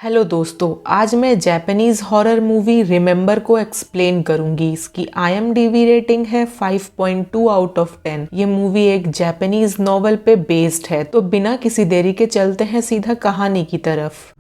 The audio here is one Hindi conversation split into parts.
हेलो दोस्तों, आज मैं जापानीज हॉरर मूवी रिमेंबर को एक्सप्लेन करूंगी। इसकी IMDb रेटिंग है 5.2 आउट ऑफ 10। ये मूवी एक जापानीज नॉवल पे बेस्ड है, तो बिना किसी देरी के चलते हैं सीधा कहानी की तरफ।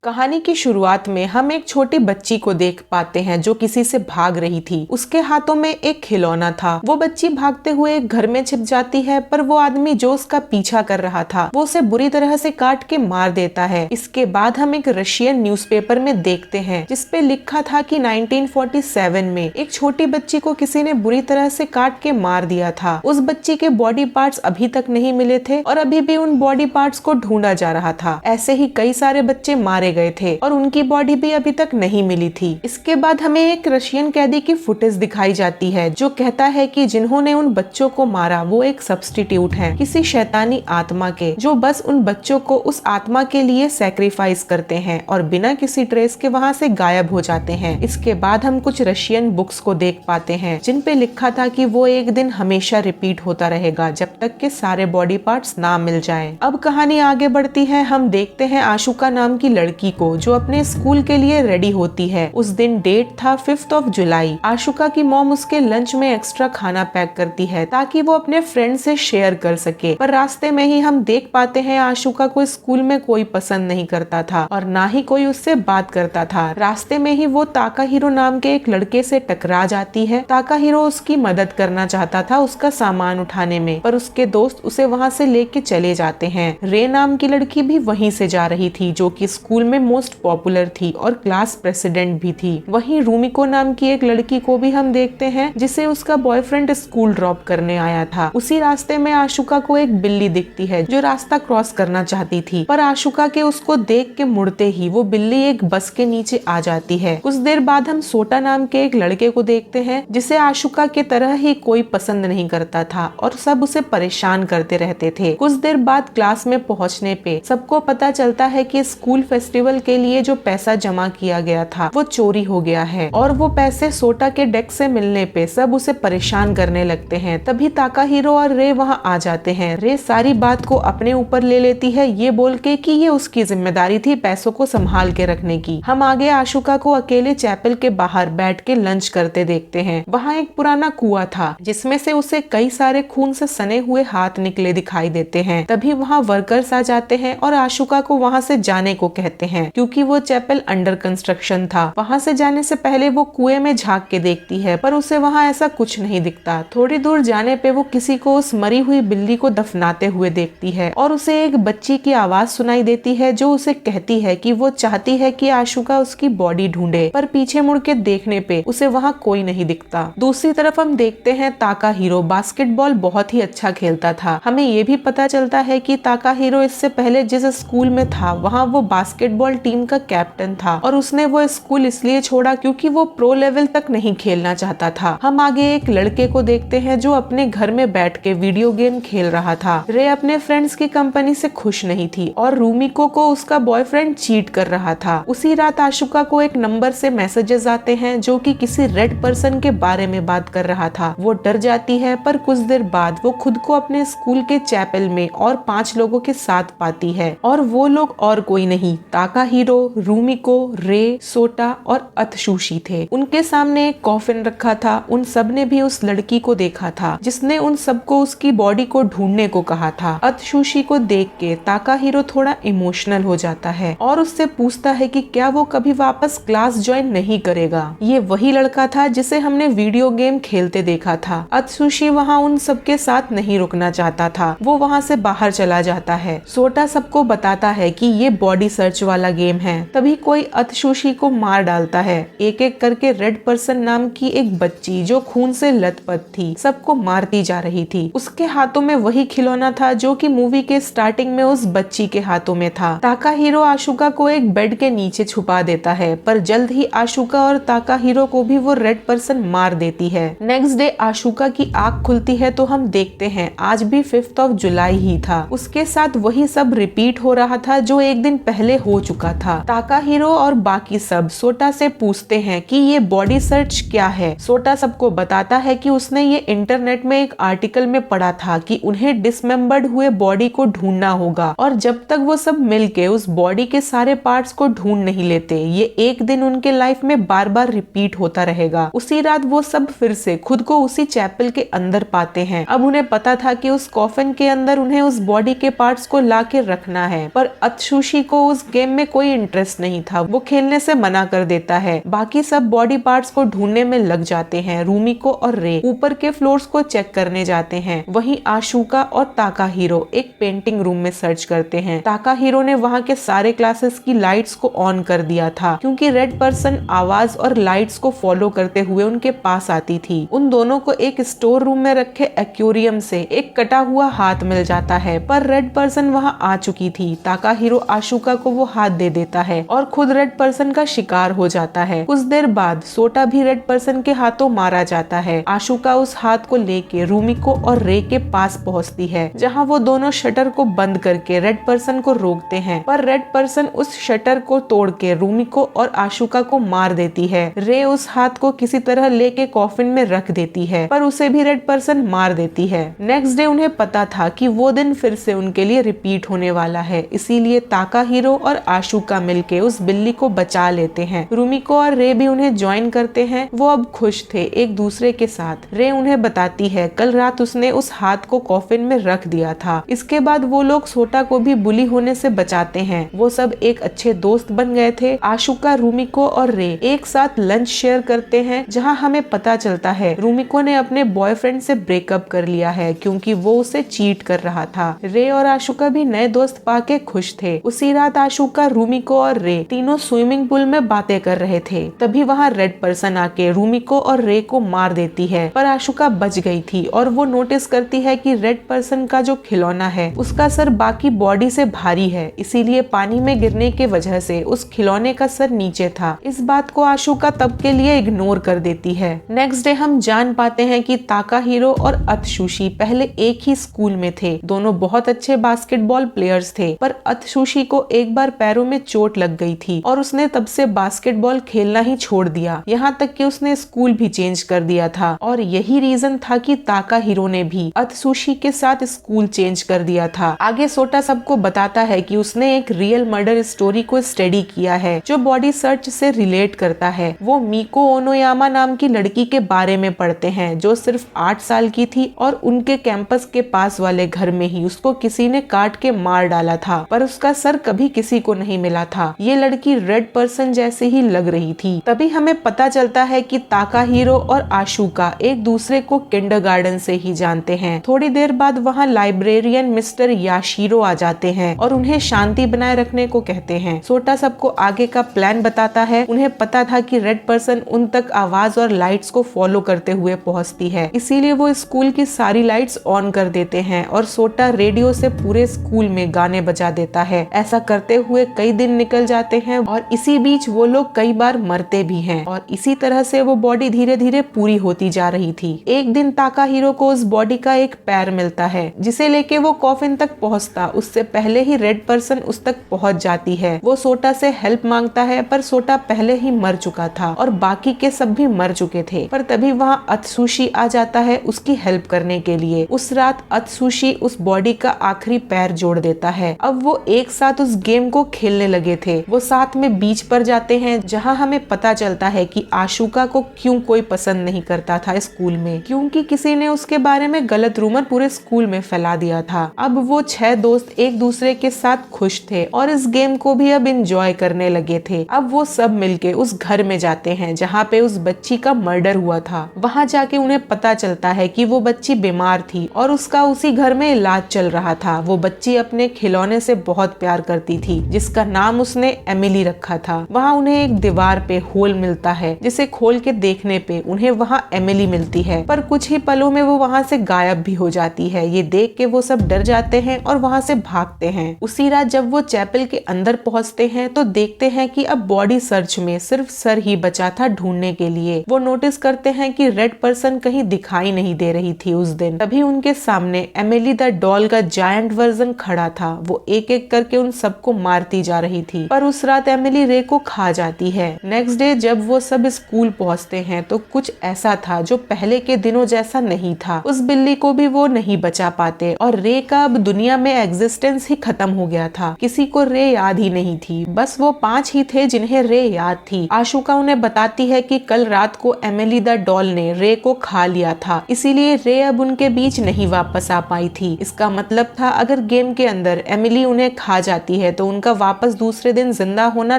कहानी की शुरुआत में हम एक छोटी बच्ची को देख पाते हैं जो किसी से भाग रही थी। उसके हाथों में एक खिलौना था। वो बच्ची भागते हुए एक घर में छिप जाती है, पर वो आदमी जो उसका पीछा कर रहा था वो उसे बुरी तरह से काट के मार देता है। इसके बाद हम एक रशियन न्यूज़पेपर में देखते हैं जिसपे लिखा था कि 1947 में एक छोटी बच्ची को किसी ने बुरी तरह से काट के मार दिया था। उस बच्ची के बॉडी पार्ट्स अभी तक नहीं मिले थे और अभी भी उन बॉडी पार्ट्स को ढूंढा जा रहा था। ऐसे ही कई सारे बच्चे मारे गए थे और उनकी बॉडी भी अभी तक नहीं मिली थी। इसके बाद हमें एक रशियन कैदी की फुटेज दिखाई जाती है जो कहता है कि जिन्होंने उन बच्चों को मारा वो एक सब्स्टिट्यूट हैं, किसी शैतानी आत्मा के, जो बस उन बच्चों को उस आत्मा के लिए सैक्रिफाइस करते हैं और बिना किसी ट्रेस के वहाँ से गायब हो जाते हैं। इसके बाद हम कुछ रशियन बुक्स को देख पाते हैं जिन पे लिखा था कि वो एक दिन हमेशा रिपीट होता रहेगा जब तक के सारे बॉडी पार्ट्स ना मिल जाएं। अब कहानी आगे बढ़ती है। हम देखते हैं आशुका नाम की लड़की को जो अपने स्कूल के लिए रेडी होती है। उस दिन डेट था 5 जुलाई। आशुका की मॉम उसके लंच में एक्स्ट्रा खाना पैक करती है ताकि वो अपने फ्रेंड से शेयर कर सके, पर रास्ते में ही हम देख पाते हैं आशुका को स्कूल में कोई पसंद नहीं करता था और ना ही कोई उससे बात करता था। रास्ते में ही वो ताकाहिरो नाम के एक लड़के से टकरा जाती है। ताकाहिरो उसकी मदद करना चाहता था उसका सामान उठाने में, पर उसके दोस्त उसे वहाँ से लेके चले जाते हैं। रे नाम की लड़की भी वहीं से जा रही थी जो कि स्कूल में मोस्ट पॉपुलर थी और क्लास प्रेसिडेंट भी थी। वहीं रूमिको नाम की एक लड़की को भी हम देखते हैं जिसे उसका बॉयफ्रेंड स्कूल ड्रॉप करने आया था। उसी रास्ते में आशुका को एक बिल्ली दिखती है जो रास्ता क्रॉस करना चाहती थी, पर आशुका के उसको देख के मुड़ते ही वो बिल्ली एक बस के नीचे आ जाती है। कुछ देर बाद हम सोटा नाम के एक लड़के को देखते हैं जिसे आशुका के तरह ही कोई पसंद नहीं करता था और सब उसे परेशान करते रहते थे। कुछ देर बाद क्लास में पहुंचने पे सबको पता चलता है कि स्कूल फेस्टिवल के लिए जो पैसा जमा किया गया था वो चोरी हो गया है और वो पैसे सोटा के डेस्क से मिलने पे सब उसे परेशान करने लगते हैं। तभी ताकाहिरो और रे वहाँ आ जाते हैं। रे सारी बात को अपने ऊपर ले लेती है ये बोल के कि ये उसकी जिम्मेदारी थी पैसों को संभाल के रखने की। हम आगे आशुका को अकेले चैपल के बाहर बैठ के लंच करते देखते हैं। वहाँ एक पुराना कुआं था जिसमें से उसे कई सारे खून से सने हुए हाथ निकले दिखाई देते हैं। तभी वहाँ वर्कर्स आ जाते हैं और आशुका को वहाँ से जाने को कहते हैं क्योंकि वो चैपल अंडर कंस्ट्रक्शन था। वहाँ से जाने से पहले वो कुएं में झांक के देखती है पर उसे वहाँ ऐसा कुछ नहीं दिखता। थोड़ी दूर जाने पे वो किसी को उस मरी हुई बिल्ली को दफनाते हुए देखती है और उसे एक बच्ची की आवाज सुनाई देती है जो उसे कहती है कि वो चाहती है कि आशुका उसकी बॉडी ढूंढे, पर पीछे मुड़ के देखने पे उसे वहाँ कोई नहीं दिखता। दूसरी तरफ हम देखते हैं ताकाहिरो बास्केटबॉल बहुत ही अच्छा खेलता था। हमें ये भी पता चलता है कि ताकाहिरो इससे पहले जिस स्कूल में था वहाँ वो बास्केटबॉल टीम का कैप्टन था और उसने वो स्कूल इसलिए छोड़ा क्योंकि वो प्रो लेवल तक नहीं खेलना चाहता था। हम आगे एक लड़के को देखते हैं जो अपने घर में बैठ के वीडियो गेम खेल रहा था। रे अपने फ्रेंड्स की कंपनी से खुश नहीं थी और रूमिको को उसका बॉयफ्रेंड चीट कर रहा था। उसी रात आशुका को एक नंबर से मैसेजेस आते हैं जो कि किसी रेड पर्सन के बारे में बात कर रहा था। वो डर जाती है पर कुछ देर बाद वो खुद को अपने स्कूल के चैपल में और 5 लोगों के साथ पाती है और वो लोग और कोई नहीं ताकाहिरो, रूमिको, रे, सोटा और अतसुशी थे। उनके सामने एक कॉफिन रखा था। उन सब ने भी उस लड़की को देखा था जिसने उन सबको उसकी बॉडी को ढूंढने को कहा था। अतसुशी को देख के ताकाहिरो थोड़ा इमोशनल हो जाता है और उससे पूछता है कि क्या वो कभी वापस क्लास ज्वाइन नहीं करेगा। ये वही लड़का था जिसे हमने वीडियो गेम खेलते देखा था। अतसुशी वहाँ उन सबके साथ नहीं रुकना चाहता था, वो वहाँ से बाहर चला जाता है। सोटा सबको बताता है कि ये बॉडी सर्च वाला गेम है। तभी कोई अतसुशी को मार डालता है। एक एक करके रेड पर्सन नाम की एक बच्ची जो खून से लथपथ थी सबको मारती जा रही थी। उसके हाथों में वही खिलौना था जो कि मूवी के स्टार्टिंग में उस बच्ची के हाथों में था। ताकाहिरो आशुका को एक बेड के नीचे छुपा देता है पर जल्द ही आशुका और ताकाहिरो को भी वो रेड पर्सन मार देती है। नेक्स्ट डे आशुका की आँख खुलती है तो हम देखते हैं आज भी 5 जुलाई ही था। उसके साथ वही सब रिपीट हो रहा था जो एक दिन पहले हो चुका था। ताकाहिरो और बाकी सब सोटा से पूछते हैं कि ये बॉडी सर्च क्या है। सोटा सबको बताता है कि उसने ये इंटरनेट में एक आर्टिकल में पढ़ा था कि उन्हें डिसमेंबर्ड हुए बॉडी को ढूंढना होगा और जब तक वो सब मिलके उस बॉडी के सारे पार्ट्स को ढूंढ नहीं लेते ये एक दिन उनके लाइफ में बार बार रिपीट होता रहेगा। उसी रात वो सब फिर से खुद को उसी चैपल के अंदर पाते हैं। अब उन्हें पता था कि उस कॉफिन के अंदर उन्हें उस बॉडी के पार्ट्स को ला के रखना है, पर अत्सुशी को उस गेम में कोई इंटरेस्ट नहीं था। वो खेलने से मना कर देता है। बाकी सब बॉडी पार्ट्स को ढूंढने में लग जाते हैं। रूमिको और रे ऊपर के फ्लोर्स को चेक करने जाते हैं। वहीं आशुका और ताकाहिरो एक पेंटिंग रूम में सर्च करते हैं। ताकाहिरो ने वहाँ के सारे क्लासेस की लाइट्स को ऑन कर दिया था क्योंकि रेड पर्सन आवाज और लाइट्स को फॉलो करते हुए उनके पास आती थी। उन दोनों को एक स्टोर रूम में रखे एक्वेरियम से एक कटा हुआ हाथ मिल जाता है, पर रेड पर्सन वहाँ आ चुकी थी। ताकाहिरो आशुका को वो हाथ दे देता है और खुद रेड पर्सन का शिकार हो जाता है। कुछ देर बाद सोटा भी रेड पर्सन के हाथों मारा जाता है। आशुका उस हाथ को लेके रूमिको और रे के पास पहुँचती है, जहाँ वो दोनों शटर को बंद करके रेड पर्सन को रोकते हैं, पर रेड पर्सन उस शटर को तोड़ के रूमिको और आशुका को मार देती है। रे उस हाथ को किसी तरह लेके कॉफिन में रख देती है, पर उसे भी रेड पर्सन मार देती है। नेक्स्ट डे उन्हें पता था कि वो दिन फिर से उनके लिए रिपीट होने वाला है, इसीलिए ताकाहिरो और आशुका मिलके उस बिल्ली को बचा लेते हैं। रूमिको और रे भी उन्हें ज्वाइन करते हैं। वो अब खुश थे एक दूसरे के साथ। रे उन्हें बताती है कल रात उसने उस हाथ को कॉफिन में रख दिया था। इसके बाद वो लोग सोटा को भी बुली होने से बचाते हैं। वो सब एक अच्छे दोस्त बन गए थे। आशुका, रूमिको और रे एक साथ लंच शेयर करते हैं, जहाँ हमें पता चलता है रूमिको ने अपने बॉयफ्रेंड से ब्रेकअप कर लिया है क्योंकि वो उसे चीट कर रहा था। रे और आशुका भी नए दोस्त पाके खुश थे। उसी रात आशुका, रूमिको और रे तीनों स्विमिंग पूल में बातें कर रहे थे। तभी वहाँ रेड पर्सन आके रूमिको और रे को मार देती है, पर आशुका बच गई थी और वो नोटिस करती है कि रेड पर्सन का जो खिलौना है उसका सर बाकी बॉडी से भारी है, इसीलिए पानी में गिरने के वजह से उस खिलौने का सर नीचे था। इस बात को आशुका तब के लिए इग्नोर कर देती है। नेक्स्ट डे हम जान पाते हैं कि ताकाहिरो और अत्सुशी पहले एक ही स्कूल में थे। दोनों बहुत अच्छे बास्केटबॉल प्लेयर्स थे, पर अत्सुशी को एक बार पैरों में चोट लग गई थी और उसने तब से बास्केटबॉल खेलना ही छोड़ दिया। यहाँ तक कि उसने स्कूल भी चेंज कर दिया था और यही रीजन था कि ताकाहिरो ने भी अत्सुशी के साथ स्कूल चेंज कर दिया था। आगे सोटा सबको बताता है कि उसने एक रियल मर्डर स्टोरी को स्टडी किया है जो बॉडी सर्च से रिलेट करता है। वो मिको ओनोयामा नाम की लड़की के बारे में पढ़ते हैं जो सिर्फ 8 साल की थी और उनके कैंपस के पास वाले घर में ही उसको किसी ने काट के मार डाला था, पर उसका सर कभी किसी को नहीं मिला था। ये लड़की रेड पर्सन जैसे ही लग रही थी। तभी हमें पता चलता है कि ताकाहिरो और आशुका एक दूसरे को किंडरगार्टन से ही जानते हैं। थोड़ी देर बाद वहाँ लाइब्रेरियन मिस्टर याशिरो आ जाते हैं और उन्हें शांति बनाए रखने को कहते हैं। सोटा सबको आगे का प्लान बताता है। उन्हें पता था कि रेड पर्सन उन तक आवाज और लाइट्स को फॉलो करते हुए पहुंचती है, इसीलिए वो स्कूल की सारी लाइट्स ऑन कर देते हैं और सोटा रेडियो से पूरे स्कूल में गाने बजा देता है। ऐसा करते हुए कई दिन निकल जाते हैं और इसी बीच वो लोग कई बार मरते भी हैं और इसी तरह से वो बॉडी धीरे धीरे पूरी होती जा रही थी। एक दिन ताकाहिरो को उस बॉडी का एक पैर मिलता है जिसे लेके वो कॉफिन तक पहुंचता उससे पहले ही रेड पर्सन उस तक पहुंच जाती है। वो सोटा से हेल्प मांगता है, पर सोटा पहले ही मर चुका था और बाकी के सब भी मर चुके थे। पर तभी वहाँ अत्सुशी आ जाता है उसकी हेल्प करने के लिए। उस रात अत्सुशी उस बॉडी का आखिरी पैर जोड़ देता है। अब वो एक साथ उस गेम को खेलने लगे थे। वो साथ में बीच पर जाते हैं, जहाँ हमें पता चलता है कि आशुका को क्यों कोई पसंद नहीं करता था स्कूल में, क्योंकि किसी ने उसके बारे में गलत रूमर पूरे स्कूल में फैला दिया था। अब वो 6 दोस्त एक दूसरे के साथ खुश थे और इस गेम को भी अब एंजॉय करने लगे थे। अब वो सब मिलके उस घर में जाते हैं जहाँ पे उस बच्ची का मर्डर हुआ था। वहाँ जाके उन्हें पता चलता है कि वो बच्ची बीमार थी और उसका उसी घर में इलाज चल रहा था। वो बच्ची अपने खिलौने से बहुत प्यार करती थी जिसका नाम उसने एमिली रखा था। वहाँ उन्हें एक दीवार पे होल मिलता है जिसे खोल के देखने पे उन्हें वहाँ एमिली मिलती है, पर कुछ ही पलों में वो वहाँ से गायब भी हो जाती है। ये देख के वो सब डर जाते हैं और वहाँ से भागते हैं। उसी रात जब वो चैपल के अंदर पहुँचते हैं तो देखते हैं कि अब बॉडी सर्च में सिर्फ सर ही बचा था ढूंढने के लिए। वो नोटिस करते हैं कि रेड पर्सन कहीं दिखाई नहीं दे रही थी उस दिन। तभी उनके सामने एमिली द डॉल का जायंट वर्जन खड़ा था। वो एक एक करके उन सबको मारती बढ़ती जा रही थी। पर उस रात एमिली रे को खा जाती है। नेक्स्ट डे जब वो सब स्कूल पहुंचते हैं तो कुछ ऐसा था जो पहले के दिनों जैसा नहीं था। उस बिल्ली को भी वो नहीं बचा पाते और रे का अब दुनिया में एग्जिस्टेंस ही खत्म हो गया था। किसी को रे याद ही नहीं थी, बस वो 5 ही थे जिन्हें रे याद थी। आशुका उन्हें बताती है कि कल रात को एमिली द डॉल ने रे को खा लिया था, इसीलिए रे अब उनके बीच नहीं वापस आ पाई थी। इसका मतलब था अगर गेम के अंदर एमिली उन्हें खा जाती है तो उनका वापस दूसरे दिन जिंदा होना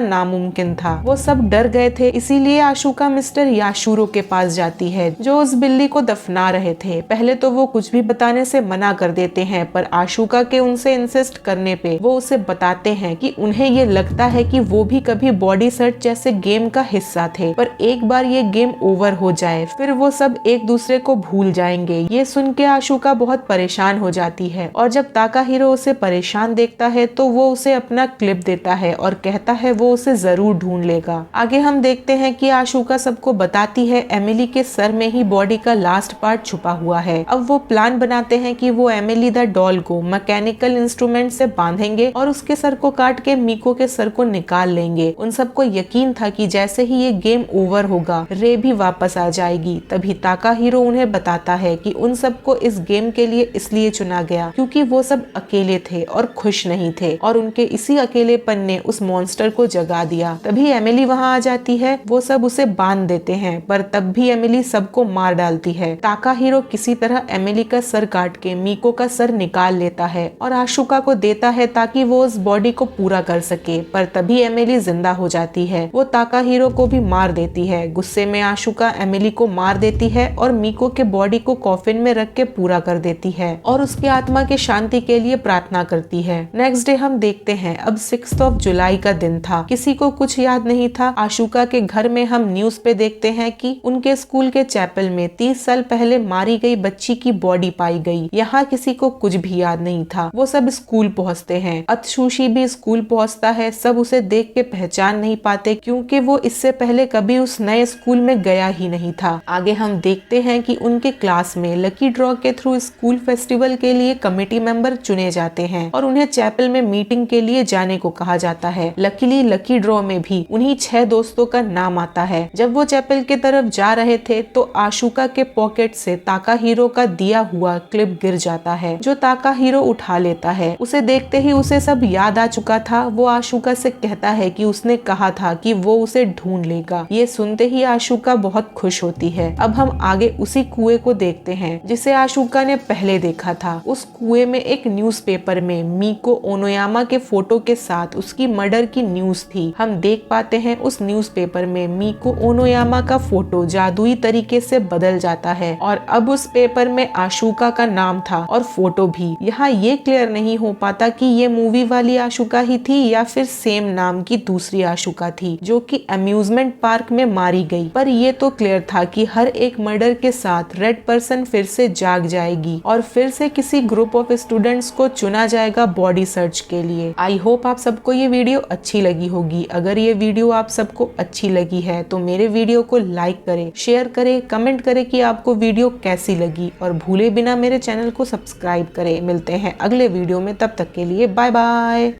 नामुमकिन था। वो सब डर गए थे, इसीलिए आशुका मिस्टर याशुरो के पास जाती है जो उस बिल्ली को दफना रहे थे। पहले तो वो कुछ भी बताने से मना कर देते हैं, पर आशुका के उनसे इंसिस्ट करने पे वो उसे बताते हैं कि उन्हें ये लगता है कि वो भी कभी बॉडी सर्च जैसे गेम का हिस्सा थे, पर एक बार ये गेम ओवर हो जाए फिर वो सब एक दूसरे को भूल जाएंगे। ये सुन के आशुका बहुत परेशान हो जाती है और जब ताकाहिरो उसे परेशान देखता है तो वो उसे अपना क्लिप देता है और कहता है वो उसे जरूर ढूंढ लेगा। आगे हम देखते हैं कि आशुका सबको बताती है एमिली के सर में ही बॉडी का लास्ट पार्ट छुपा हुआ है। अब वो प्लान बनाते हैं कि वो एमिली द डॉल को मैकेनिकल इंस्ट्रूमेंट से बांधेंगे और उसके सर को काट के मीको के सर को निकाल लेंगे। उन सबको यकीन था कि जैसे ही ये गेम ओवर होगा रे भी वापस आ जाएगी। तभी ताकाहिरो उन्हें बताता है कि उन सबको इस गेम के लिए इसलिए चुना गया क्योंकि वो सब अकेले थे और खुश नहीं थे और उनके इसी अकेलेपन ने उस मॉन्स्टर को जगा दिया। तभी एमिली वहाँ आ जाती है, वो सब उसे बांध देते हैं, पर तब भी एमिली सबको मार डालती है। ताकाहिरो किसी तरह एमिली का सर काट के मीको का सर निकाल लेता है और आशुका को देता है ताकि वो उस बॉडी को पूरा कर सके, पर तभी एमिली जिंदा हो जाती है। वो ताकाहिरो को भी मार देती है। गुस्से में आशुका एमिली को मार देती है और मीको के बॉडी को कॉफिन में रख के पूरा कर देती है और उसकी आत्मा की शांति के लिए प्रार्थना करती है। नेक्स्ट डे हम देखते हैं अब 6 जुलाई का दिन था। किसी को कुछ याद नहीं था। आशुका के घर में हम न्यूज पे देखते हैं कि उनके स्कूल के चैपल में 30 साल पहले मारी गई बच्ची की बॉडी पाई गई। यहाँ किसी को कुछ भी याद नहीं था। वो सब स्कूल पहुँचते हैं। अत्सुशी भी स्कूल पहुँचता है। सब उसे देख के पहचान नहीं पाते क्योंकि वो इससे पहले कभी उस नए स्कूल में गया ही नहीं था। आगे हम देखते हैं कि उनके क्लास में लकी ड्रॉ के थ्रू स्कूल फेस्टिवल के लिए कमेटी मेंबर चुने जाते हैं और उन्हें चैपल में मीटिंग के लिए जाने को कहा जाता है। लकीली लकी ड्रॉ में भी उन्हीं 6 दोस्तों का नाम आता है। जब वो चैपल की तरफ जा रहे थे तो आशुका के पॉकेट से ताकाहिरो का दिया हुआ क्लिप गिर जाता है जो ताकाहिरो उठा लेता है। उसे देखते ही उसे सब याद आ चुका था। वो आशुका से कहता है कि उसने कहा था कि वो उसे ढूंढ लेगा। ये सुनते ही आशुका बहुत खुश होती है। अब हम आगे उसी कुएं को देखते हैं जिसे आशुका ने पहले देखा था। उस कुएं में एक न्यूज़पेपर में मीको ओनोयामा के फोटो के साथ उसकी मर्डर की न्यूज थी। हम देख पाते हैं उस न्यूज़पेपर में मीको ओनोयामा का फोटो जादुई तरीके से बदल जाता है और अब उस पेपर में आशुका का नाम था और फोटो भी। यहाँ ये क्लियर नहीं हो पाता कि ये मूवी वाली आशुका ही थी या फिर सेम नाम की दूसरी आशुका थी जो कि अम्यूजमेंट पार्क में मारी गई। पर ये तो क्लियर था कि हर एक मर्डर के साथ रेड पर्सन फिर से जाग जाएगी और फिर से किसी ग्रुप ऑफ स्टूडेंट्स को चुना जाएगा बॉडी सर्च के लिए। आई होप आप सबको ये वीडियो अच्छी लगी होगी। अगर ये वीडियो आप सबको अच्छी लगी है तो मेरे वीडियो को लाइक करें, शेयर करें, कमेंट करें कि आपको वीडियो कैसी लगी और भूले बिना मेरे चैनल को सब्सक्राइब करें। मिलते हैं अगले वीडियो में, तब तक के लिए बाय बाय।